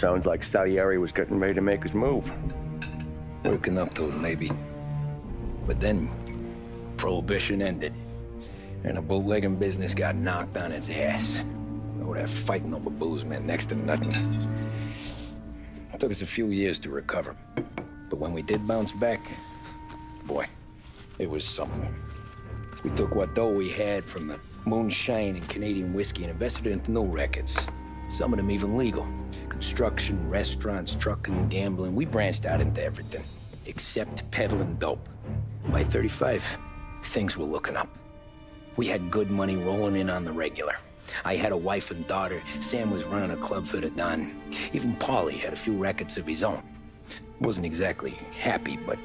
Sounds like Salieri was getting ready to make his move. Working up to it, maybe. But then, Prohibition ended, and the bootlegging business got knocked on its ass. Oh, that fighting over booze meant next to nothing. It took us a few years to recover. But when we did bounce back, boy, it was something. We took what dough we had from the moonshine and Canadian whiskey and invested it into new records. Some of them even legal. Construction, restaurants, trucking, gambling. We branched out into everything, except peddling dope. By 35, things were looking up. We had good money rolling in on the regular. I had a wife and daughter. Sam was running a club for the Don. Even Paulie had a few records of his own. Wasn't exactly happy, but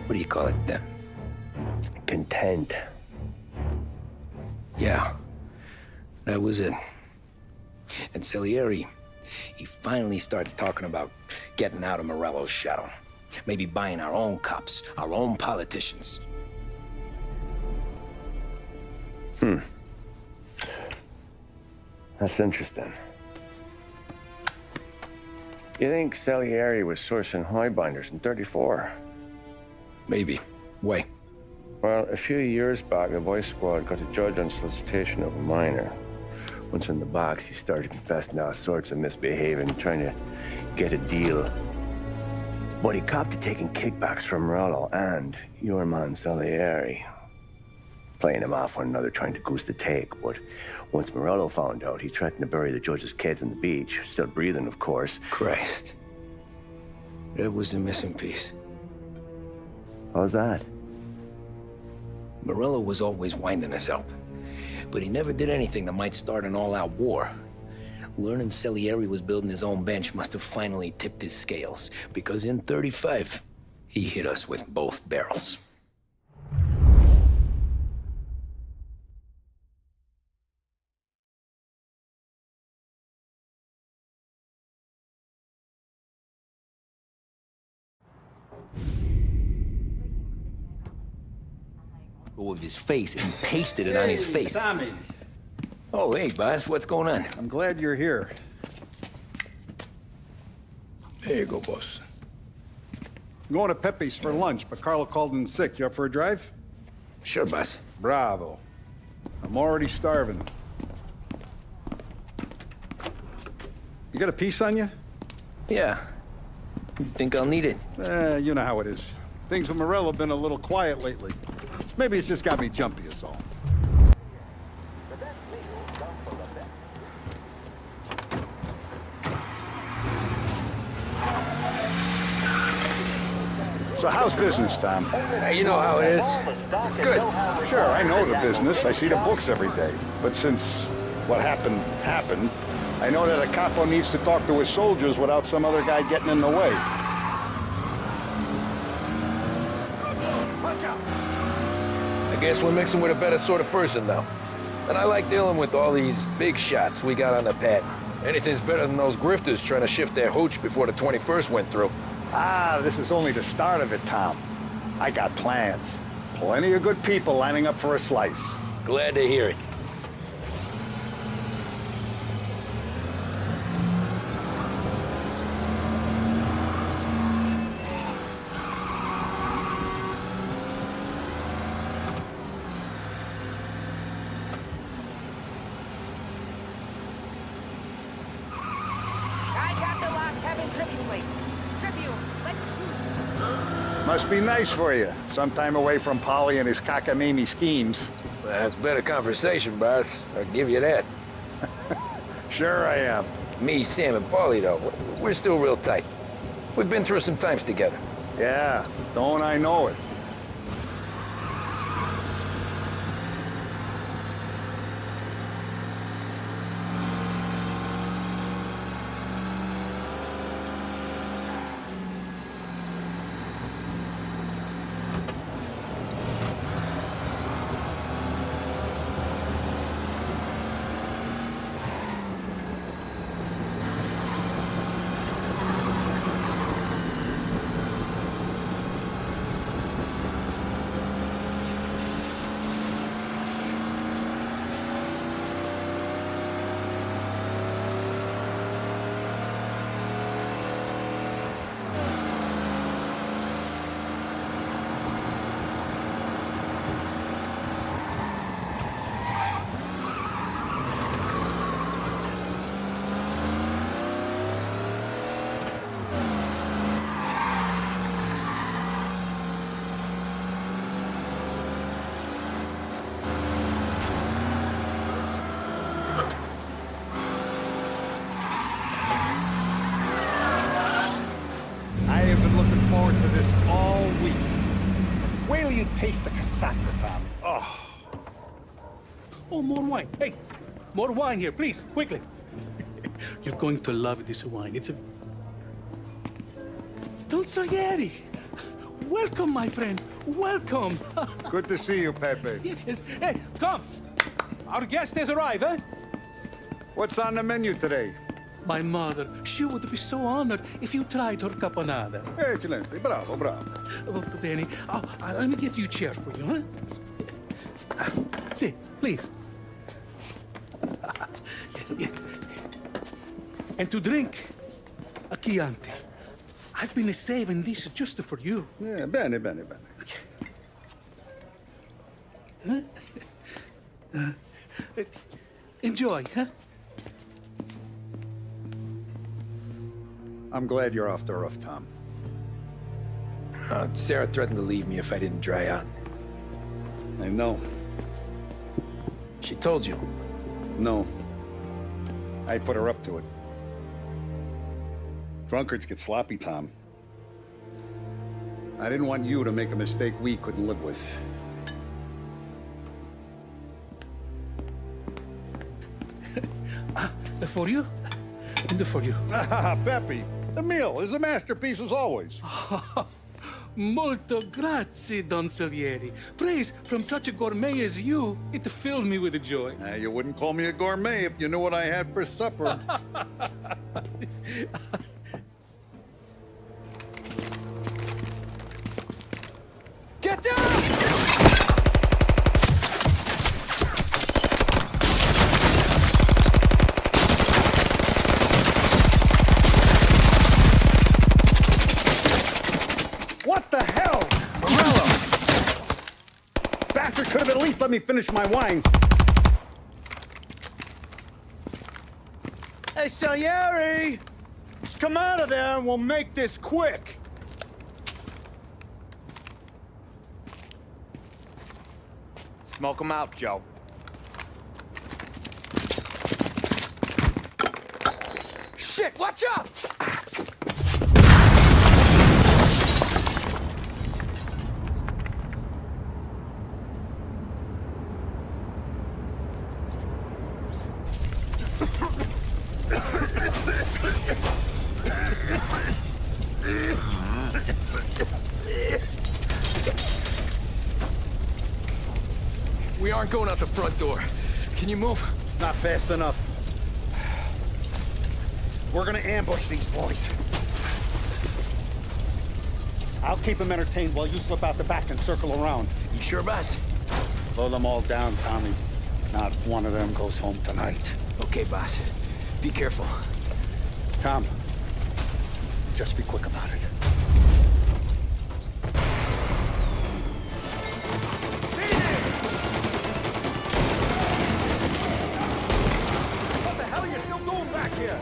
what do you call it then? Content. Yeah, that was it. And Salieri, he finally starts talking about getting out of Morello's shadow. Maybe buying our own cops, our own politicians. That's interesting. You think Salieri was sourcing highbinders in 34? Maybe. Why? Well, a few years back, the Vice Squad got a judge on solicitation of a minor. Once in the box, he started confessing all sorts of misbehaving, trying to get a deal. But he copped to taking kickbacks from Morello and your man Salieri. Playing him off one another, trying to goose the take. But once Morello found out, he threatened to bury the judge's kids on the beach. Still breathing, of course. Christ. That was the missing piece. How's that? Morello was always winding us up, but he never did anything that might start an all-out war. Learning Salieri was building his own bench must have finally tipped his scales, because in 35, he hit us with both barrels. Of his face and pasted it on his face. Tommy. Oh, hey, boss, what's going on? I'm glad you're here. There you go, boss. I'm going to Pepe's for lunch, but Carlo called in sick. You up for a drive? Sure, boss. Bravo. I'm already starving. You got a piece on you? Yeah. You think I'll need it? You know how it is. Things with Morello have been a little quiet lately. Maybe it's just got me jumpy is all. So how's business, Tom? You know how it is. It's good. Sure, I know the business. I see the books every day. But since what happened, I know that a capo needs to talk to his soldiers without some other guy getting in the way. Watch out! I guess we're mixing with a better sort of person now. And I like dealing with all these big shots we got on the pad. Anything's better than those grifters trying to shift their hooch before the 21st went through. Ah, this is only the start of it, Tom. I got plans. Plenty of good people lining up for a slice. Glad to hear it. Must be nice for you. Some time away from Polly and his cockamamie schemes. That's better conversation, boss. I'll give you that. Sure I am. Me, Sam, and Paulie, though, we're still real tight. We've been through some times together. Yeah, don't I know it. me taste the casaca, Tom. Oh, more wine. Hey, more wine here, please, quickly. You're going to love this wine. It's a... Don Salieri. Welcome, my friend. Welcome. Good to see you, Pepe. Yes. Hey, come. Our guest has arrived, eh? What's on the menu today? My mother, she would be so honored if you tried her caponata. Excelente, bravo, bravo. Molto bene. Oh, let me get you a chair for you, huh? Sit, please. Yeah. And to drink, a Chianti. I've been saving this just for you. Yeah, bene, bene, bene. Enjoy, huh? I'm glad you're off the roof, Tom. Sarah threatened to leave me if I didn't dry out. I know. She told you. No. I put her up to it. Drunkards get sloppy, Tom. I didn't want you to make a mistake we couldn't live with. For you, and for you. Pepe, the meal is a masterpiece as always. Molto grazie, Don Salieri. Praise from such a gourmet as you, it filled me with joy. You wouldn't call me a gourmet if you knew what I had for supper. Get down! What the hell? Morello! Bastard could have at least let me finish my wine. Hey, Salieri! Come out of there and we'll make this quick. Smoke 'em out, Joe. Shit, watch out! We aren't going out the front door. Can you move? Not fast enough. We're gonna ambush these boys. I'll keep them entertained while you slip out the back and circle around. You sure, boss? Blow them all down, Tommy. Not one of them goes home tonight. Okay, boss. Be careful. Tom, just be quick about it. What the hell are you still doing back here?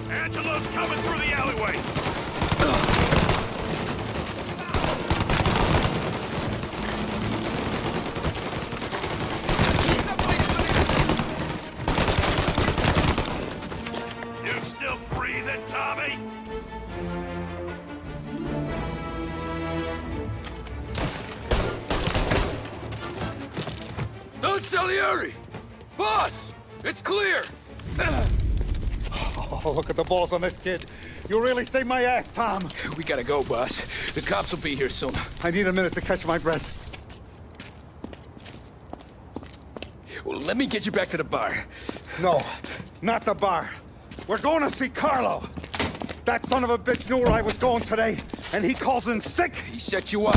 Angelo's coming through the alleyway! You still breathing, Tommy? Don Salieri! Boss! It's clear! Oh, look at the balls on this kid. You really saved my ass, Tom. We gotta go, boss. The cops will be here soon. I need a minute to catch my breath. Well, let me get you back to the bar. No, not the bar. We're going to see Carlo. That son of a bitch knew where I was going today, and he calls in sick. He set you up.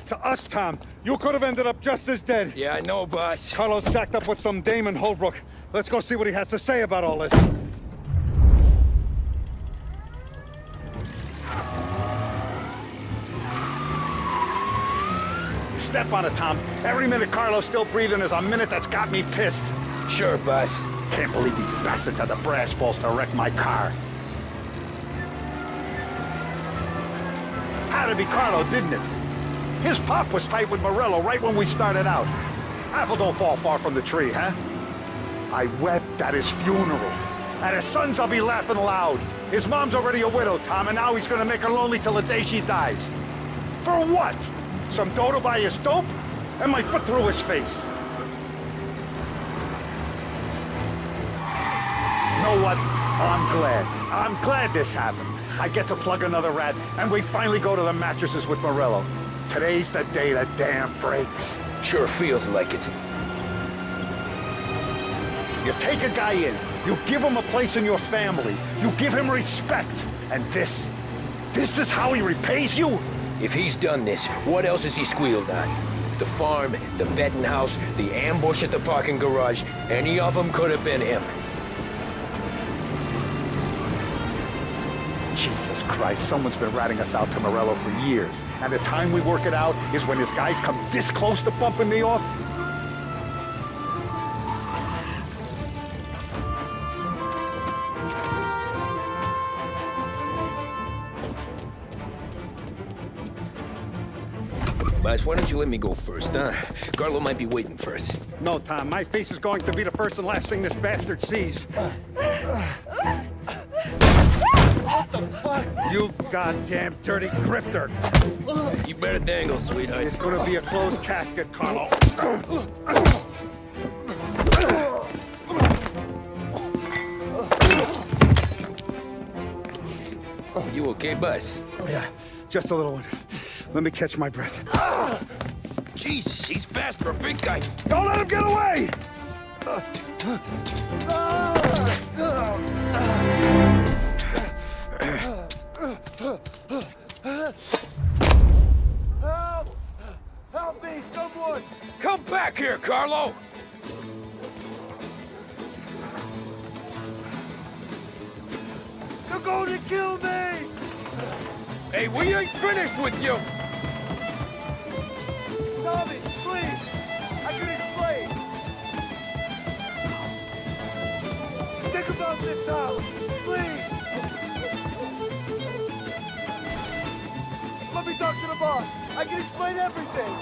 To us, Tom, you could have ended up just as dead. Yeah, I know, boss. Carlo's jacked up with some dame in Holbrook. Let's go see what he has to say about all this. step on it, Tom. Every minute Carlo's still breathing is a minute that's got me pissed. Sure, boss. Can't believe these bastards had the brass balls to wreck my car. Had to be Carlo, didn't it? His pop was tight with Morello right when we started out. Apple don't fall far from the tree, huh? I wept at his funeral. At his sons, I'll be laughing loud. His mom's already a widow, Tom, and now he's gonna make her lonely till the day she dies. For what? Some dough to buy his dope? And my foot through his face. You know what? I'm glad. I'm glad this happened. I get to plug another rat, and we finally go to the mattresses with Morello. Today's the day the dam breaks. Sure feels like it. You take a guy in, you give him a place in your family, you give him respect, and this is how he repays you? If he's done this, what else has he squealed on? The farm, the betting house, the ambush at the parking garage, any of them could have been him. Jesus Christ, someone's been ratting us out to Morello for years. And the time we work it out is when his guys come this close to bumping me off? Boss, why don't you let me go first, huh? Carlo might be waiting for us. No, Tom, my face is going to be the first and last thing this bastard sees. What the fuck? You goddamn dirty grifter. You better dangle, sweetheart. It's gonna be a closed casket, Carlo. You okay, boss? Yeah, just a little one. Let me catch my breath. Jesus, he's fast for a big guy. Don't let him get away! Help! Help me, someone! Come back here, Carlo! They're going to kill me! Hey, we ain't finished with you! Tommy, please! I can explain! Think about this, Tom! Please! Let me talk to the boss! I can explain everything!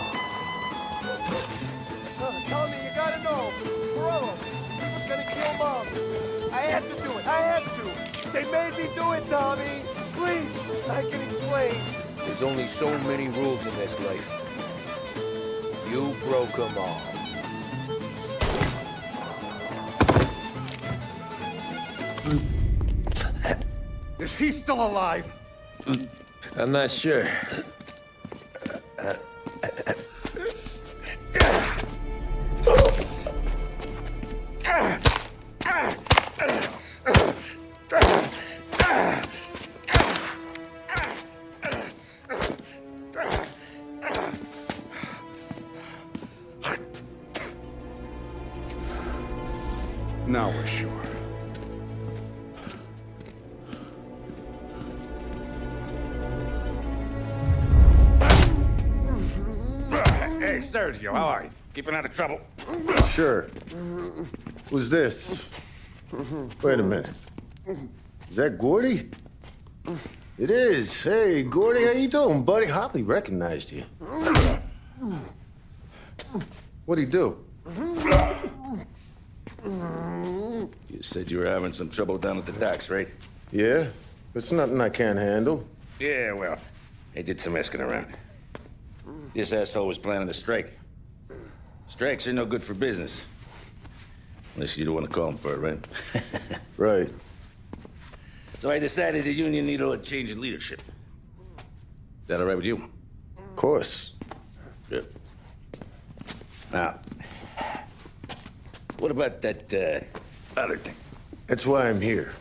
Tommy, you gotta know! Morello, he was gonna kill Mom! I had to do it! I had to! They made me do it, Tommy! Please! I can explain! There's only so many rules in this life. You broke them all. Is he still alive? I'm not sure. Now we're sure. Hey, Sergio, how are you? Keeping out of trouble? Sure. Who's this? Wait a minute. Is that Gordy? It is. Hey, Gordy, how you doing, buddy? Hardly recognized you. What'd he do? You said you were having some trouble down at the docks, right? Yeah? It's nothing I can't handle. Yeah, well, they did some asking around. This asshole was planning a strike. Strikes are no good for business. Unless you don't want to call him for it, right? Right. So I decided the union needed a change in leadership. Is that all right with you? Of course. Good. Now, what about that, other thing? That's why I'm here.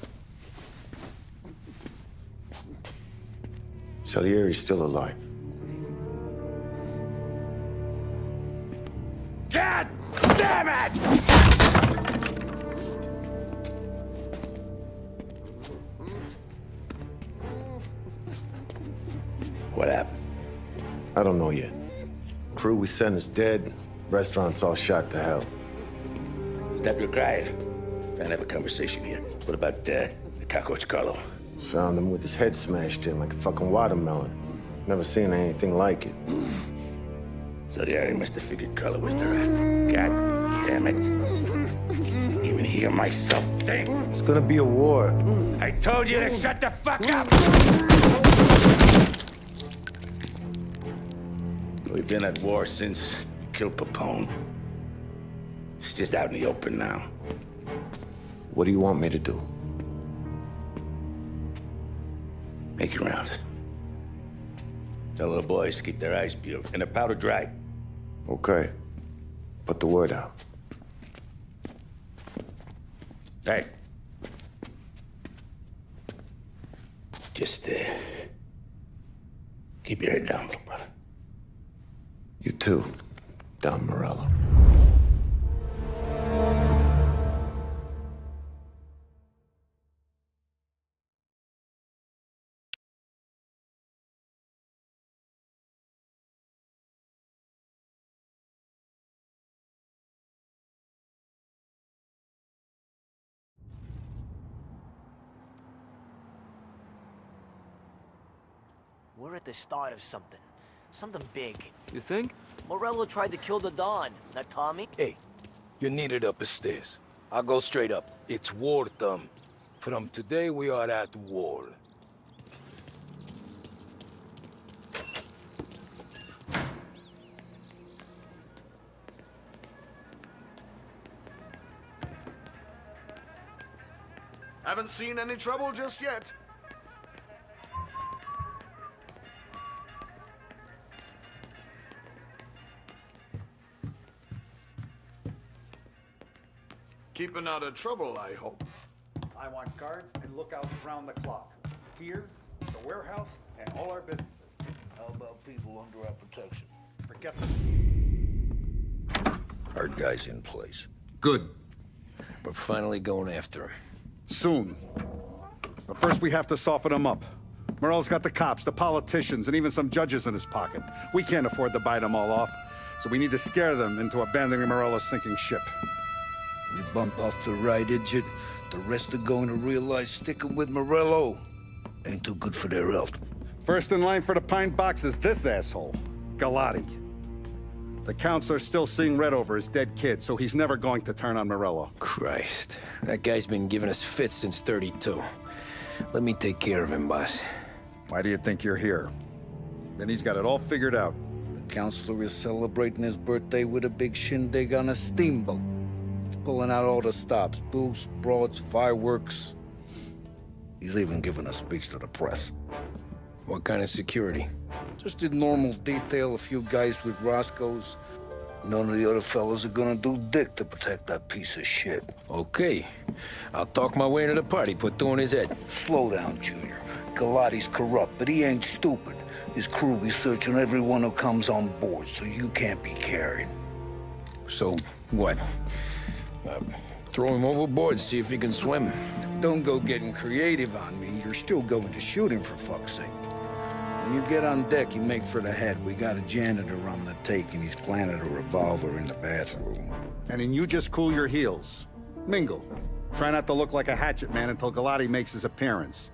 Salieri's still alive. God damn it! What happened? I don't know yet. Crew we sent is dead. Restaurant's all shot to hell. Stop your crying. Trying to have a conversation here. What about the cockroach Carlo? Found him with his head smashed in like a fucking watermelon. Never seen anything like it. So the Ari must have figured Carlo was the rat. God damn it. Even hear myself think. It's gonna be a war. I told you to shut the fuck up! We've been at war since we killed Papone. It's just out in the open now. What do you want me to do? Make your rounds. Tell little boys to keep their eyes peeled and their powder dry. Okay. Put the word out. Hey. Just, keep your head down, little brother. You too, Don Morello. We're at the start of something. Something big. You think? Morello tried to kill the Don, not Tommy. Hey, you're needed up the stairs. I'll go straight up. It's war time. From today, we are at war. Haven't seen any trouble just yet. Keeping out of trouble, I hope. I want guards and lookouts around the clock. Here, the warehouse, and all our businesses. How about people under our protection? Forget them. Our guy's in place. Good. We're finally going after him. Soon. But first we have to soften him up. Morello's got the cops, the politicians, and even some judges in his pocket. We can't afford to bite them all off, so we need to scare them into abandoning Morello's sinking ship. We bump off the right idiot, the rest are going to realize sticking with Morello ain't too good for their health. First in line for the pine box is this asshole, Galati. The counselor's still seeing red over his dead kid, so he's never going to turn on Morello. Christ. That guy's been giving us fits since 32. Let me take care of him, boss. Why do you think you're here? Then he's got it all figured out. The counselor is celebrating his birthday with a big shindig on a steamboat. He's pulling out all the stops, booze, broads, fireworks. He's even giving a speech to the press. What kind of security? Just in normal detail, a few guys with Roscoe's. None of the other fellas are gonna do dick to protect that piece of shit. Okay. I'll talk my way into the party, put two in his head. Slow down, Junior. Galati's corrupt, but he ain't stupid. His crew be searching everyone who comes on board, so you can't be carried. So, what? Throw him overboard, see if he can swim. Don't go getting creative on me. You're still going to shoot him, for fuck's sake. When you get on deck, you make for the head. We got a janitor on the take, and he's planted a revolver in the bathroom. And then you just cool your heels. Mingle. Try not to look like a hatchet man until Galati makes his appearance.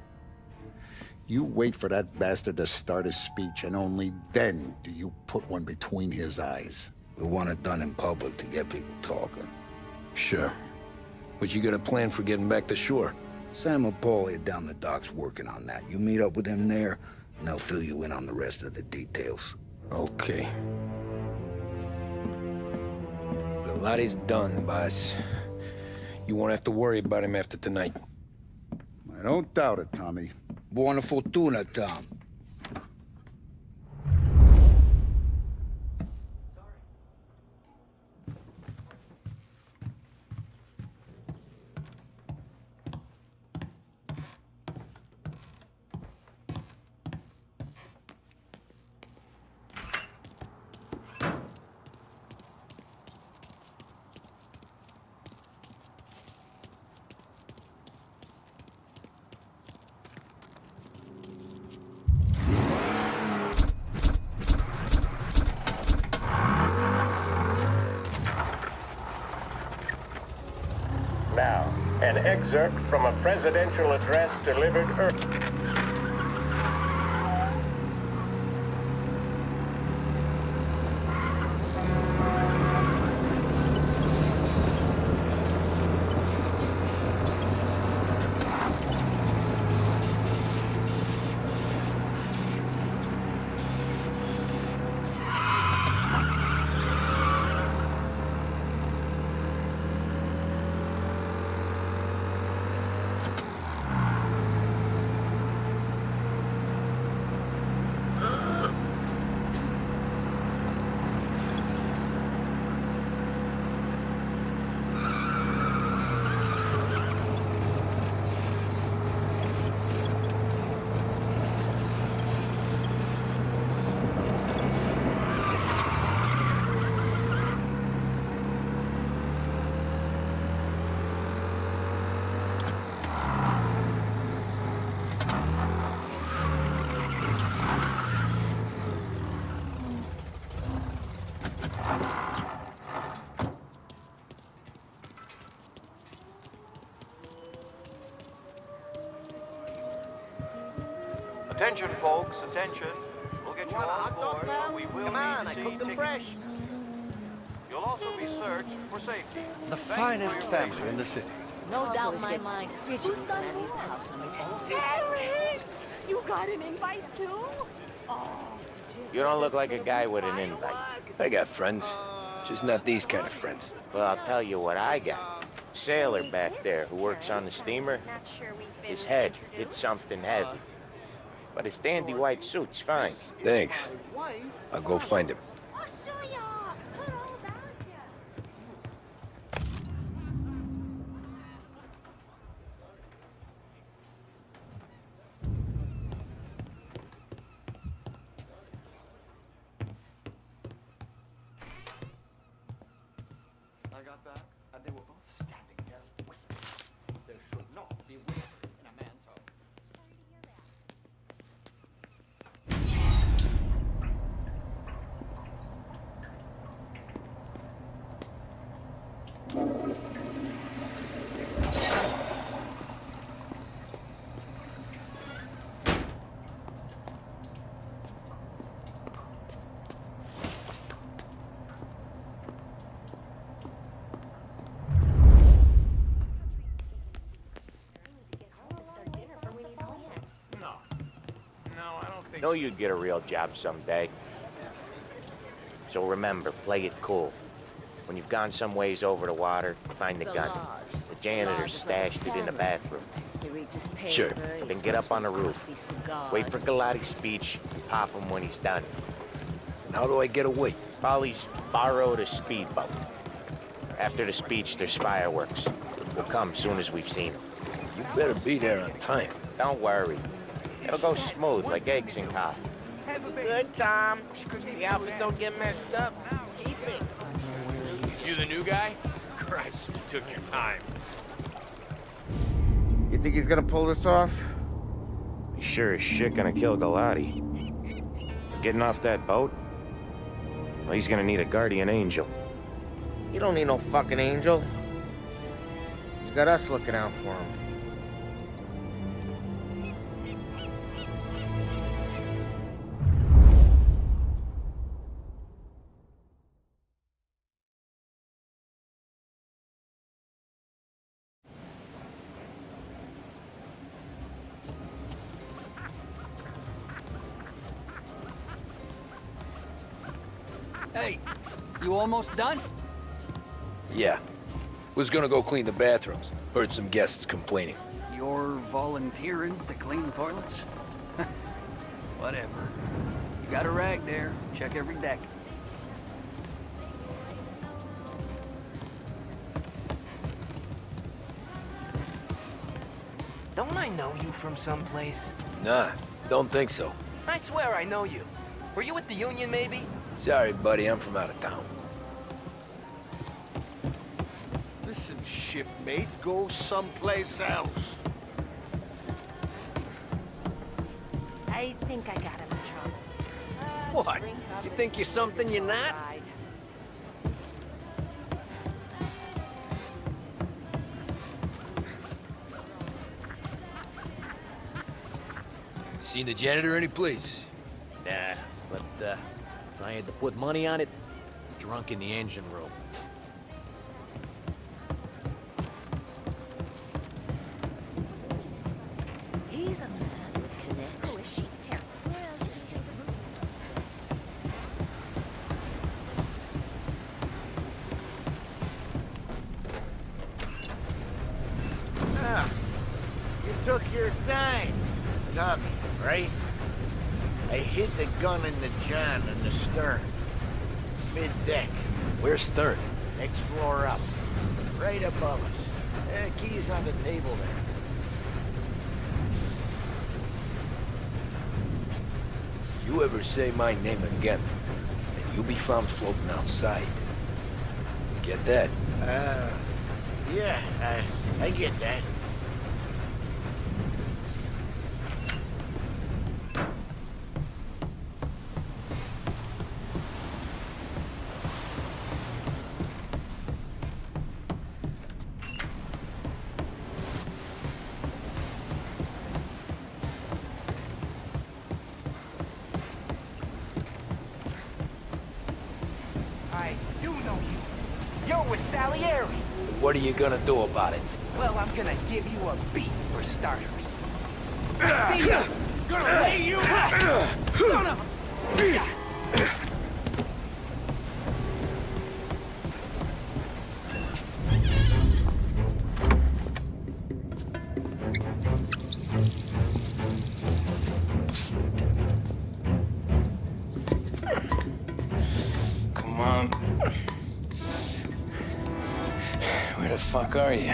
You wait for that bastard to start his speech, and only then do you put one between his eyes. We want it done in public to get people talking. Sure. But you got a plan for getting back to shore? Sam and Paulie are down the docks working on that. You meet up with them there, and they'll fill you in on the rest of the details. Okay. Galati's done, boss. You won't have to worry about him after tonight. I don't doubt it, Tommy. Buona fortuna, Tom. An excerpt from a presidential address delivered early. Attention, folks, attention. We'll get you all on board, but we will need to see tickets. Fresh. You'll also be searched for safety. The finest family in the city. No doubt in my mind. Who's done house on Terrence! You got an invite too? Oh, You don't look like a guy with an invite. I got friends. Just not these kind of friends. Well, I'll tell you what I got. Sailor back there who works on the steamer. His head hit something heavy. But his dandy white suit's fine. Thanks. I'll go find him. I'll show y'all. Put all about ya. I got back, and they were both standing there whispering. There should not be whispering in a man's home. Know you'd get a real job someday. So remember, play it cool. When you've gone some ways over the water, find the gun. The janitor stashed it in the bathroom. Sure. Then get up on the roof. Wait for Galati's speech, and pop him when he's done. And how do I get away? Polly's borrowed a speedboat. After the speech, there's fireworks. We'll come soon as we've seen them. You better be there on time. Don't worry. It'll go smooth like eggs in coffee. Good, Tom. The outfit don't get messed up. Keep it. You the new guy? Christ, you took your time. You think he's gonna pull this off? He's sure as shit gonna kill Galati. Getting off that boat? Well, he's gonna need a guardian angel. You don't need no fucking angel. He's got us looking out for him. Hey, you almost done? Yeah. Was gonna go clean the bathrooms. Heard some guests complaining. You're volunteering to clean the toilets? Whatever. You got a rag there. Check every deck. Don't I know you from someplace? Nah, don't think so. I swear I know you. Were you with the Union, maybe? Sorry, buddy, I'm from out of town. Listen, shipmate, go someplace else. I think I got him in trouble. What? You think you're something you're not? Seen the janitor any place? Nah, but if I had to put money on it, drunk in the engine room. He's a man with connect. Who is she, Terrence? Ah, you took your time. Tommy, right? I hid the gun in the john in the stern. Mid-deck. Where's stern? Next floor up. Right above us. Keys on the table there. You ever say my name again, and you'll be found floating outside. Get that? Yeah, I get that. I do know you. You're with Salieri. What are you gonna do about it? Well, I'm gonna give you a beat for starters. I see you. Gonna lay you out. Son of a... Come on. Where the fuck are you?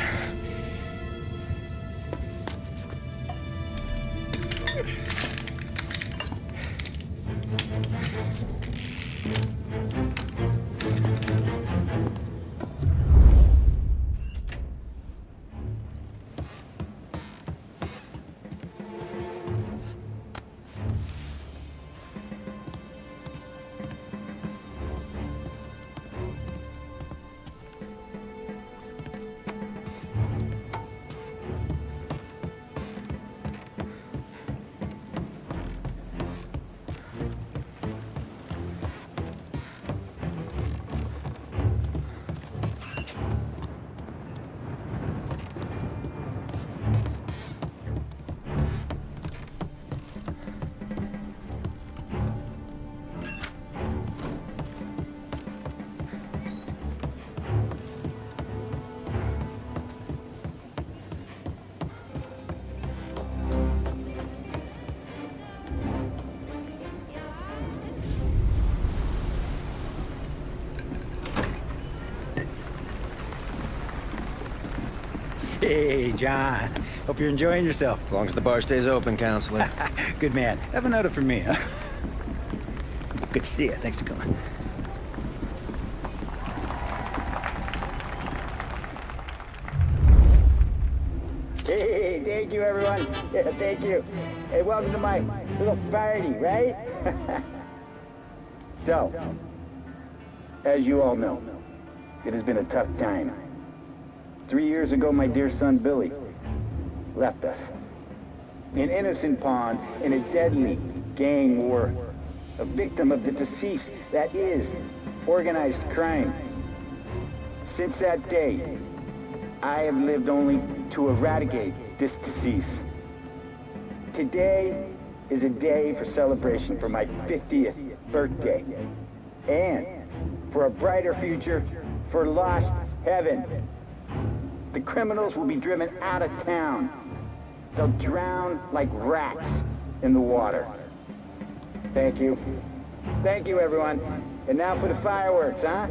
Hey, John. Hope you're enjoying yourself. As long as the bar stays open, counselor. Good man. Have another for me, huh? Good to see you. Thanks for coming. Hey, thank you, everyone. Yeah, thank you. Hey, welcome to my little party, right? So, as you all know, it has been a tough time. 3 years ago, my dear son, Billy, left us. An innocent pawn in a deadly gang war. A victim of the deceased that is organized crime. Since that day, I have lived only to eradicate this disease. Today is a day for celebration for my 50th birthday. And for a brighter future for lost heaven. The criminals will be driven out of town. They'll drown like rats in the water. Thank you. Thank you, everyone. And now for the fireworks, huh?